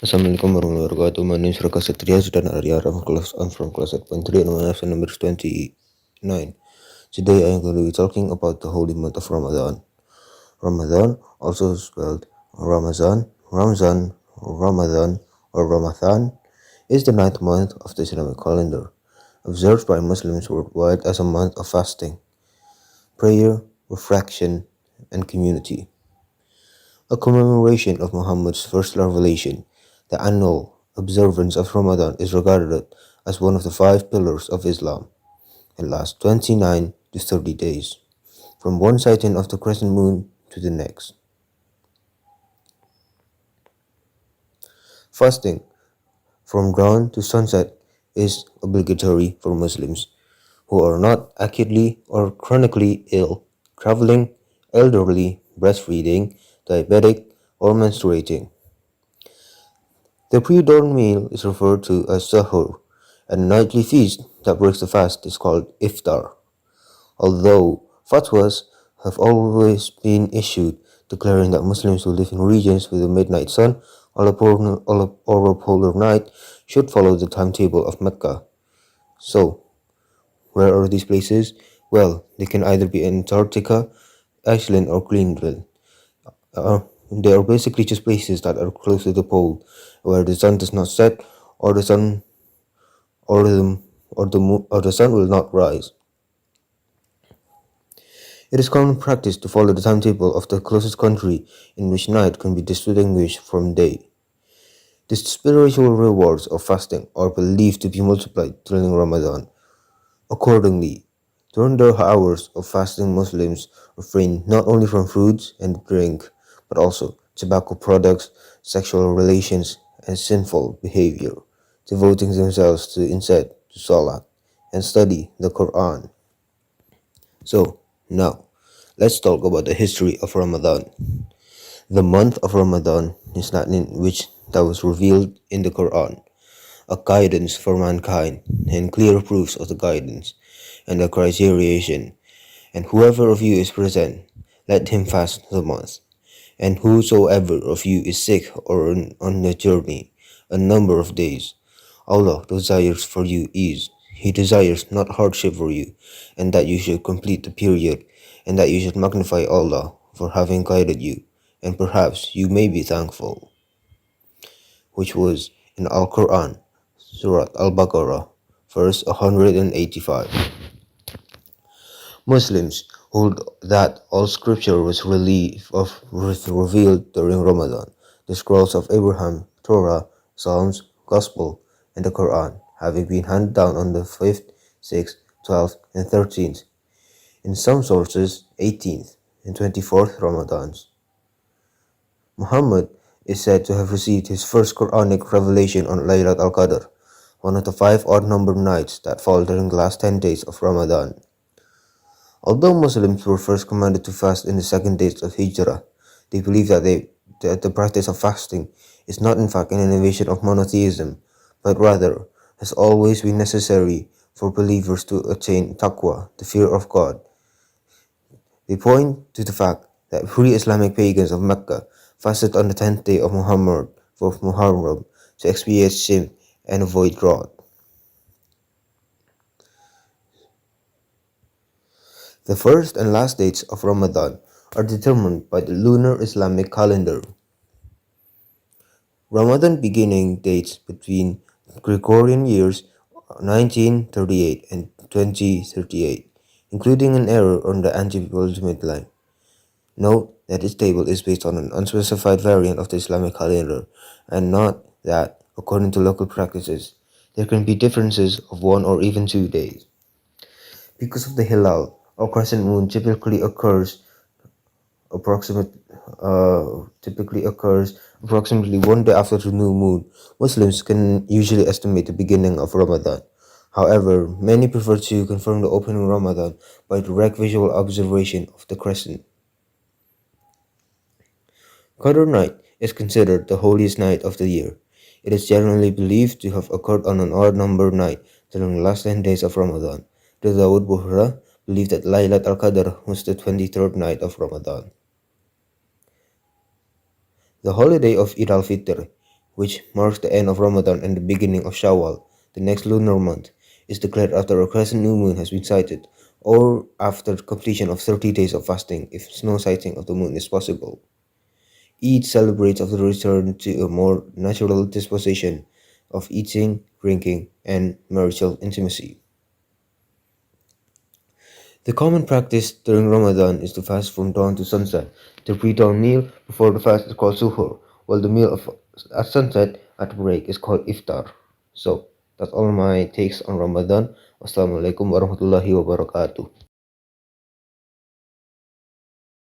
Assalamualaikum warahmatullahi wabarakatuh. My name is Raka Satria Sudan Arya. I'm from class 8.3 and my lesson number is 29. Today I am going to be talking about the holy month of Ramadan. Ramadan, also spelled Ramazan, Ramzan, Ramadan, or Ramathan, is the ninth month of the Islamic calendar, observed by Muslims worldwide as a month of fasting, prayer, reflection, and community. A commemoration of Muhammad's first revelation, the annual observance of Ramadan is regarded as one of the five pillars of Islam. It lasts 29 to 30 days, from one sighting of the crescent moon to the next. Fasting from dawn to sunset is obligatory for Muslims who are not acutely or chronically ill, traveling, elderly, breastfeeding, diabetic, or menstruating. The pre-dawn meal is referred to as sahur, and a nightly feast that breaks the fast is called iftar. Although fatwas have always been issued declaring that Muslims who live in regions with a midnight sun or a polar night should follow the timetable of Mecca. So, where are these places? Well, they can either be Antarctica, Iceland, or Greenland. They are basically just places that are close to the pole, where the sun does not set, or the sun or the sun will not rise. It is common practice to follow the timetable of the closest country in which night can be distinguished from day. The spiritual rewards of fasting are believed to be multiplied during Ramadan. Accordingly, during the hours of fasting, Muslims refrain not only from foods and drink, but also tobacco products, sexual relations, and sinful behavior, devoting themselves to instead to Salat and study the Quran. So, now, let's talk about the history of Ramadan. The month of Ramadan is not in which that was revealed in the Quran, a guidance for mankind, and clear proofs of the guidance and the criterion. And whoever of you is present, let him fast the month. And whosoever of you is sick or on a journey, a number of days, Allah desires for you ease. He desires not hardship for you, and that you should complete the period, and that you should magnify Allah for having guided you, and perhaps you may be thankful. Which was in Al Quran, Surah Al Baqarah, verse 185. Muslims hold that all scripture was revealed during Ramadan. The scrolls of Abraham, Torah, Psalms, Gospel, and the Quran having been handed down on the 5th, 6th, 12th, and 13th. In some sources, 18th and 24th Ramadans. Muhammad is said to have received his first Quranic revelation on Laylat al-Qadr, one of the five odd-numbered nights that fall during the last 10 days of Ramadan. Although Muslims were first commanded to fast in the second days of Hijrah, they believe that the practice of fasting is not in fact an innovation of monotheism, but rather has always been necessary for believers to attain taqwa, the fear of God. They point to the fact that pre-Islamic pagans of Mecca fasted on the 10th day of Muharram to expiate sin and avoid drought. The first and last dates of Ramadan are determined by the lunar Islamic calendar. Ramadan beginning dates between Gregorian years 1938 and 2038, including an error on the anti-penultimate line. Note that this table is based on an unspecified variant of the Islamic calendar, and not that, according to local practices, there can be differences of 1 or even 2 days. Because of the hilal, or crescent moon approximate, typically occurs approximately 1 day after the new moon. Muslims can usually estimate the beginning of Ramadan. However, many prefer to confirm the opening Ramadan by direct visual observation of the crescent. Qadr night is considered the holiest night of the year. It is generally believed to have occurred on an odd-numbered night during the last 10 days of Ramadan. The Dawood Buhra believed that Laylat al-Qadr was the 23rd night of Ramadan. The holiday of Eid al-Fitr which marks the end of Ramadan and the beginning of Shawwal, the next lunar month, is declared after a crescent new moon has been sighted, or after completion of 30 days of fasting if no sighting of the moon is possible. Eid celebrates of the return to a more natural disposition of eating, drinking, and marital intimacy. The common practice during Ramadan is to fast from dawn to sunset. The pre-dawn meal before the fast is called suhoor, while the meal at sunset at break is called iftar. So that's all my takes on Ramadan. Wassalamualaikum warahmatullahi wabarakatuh.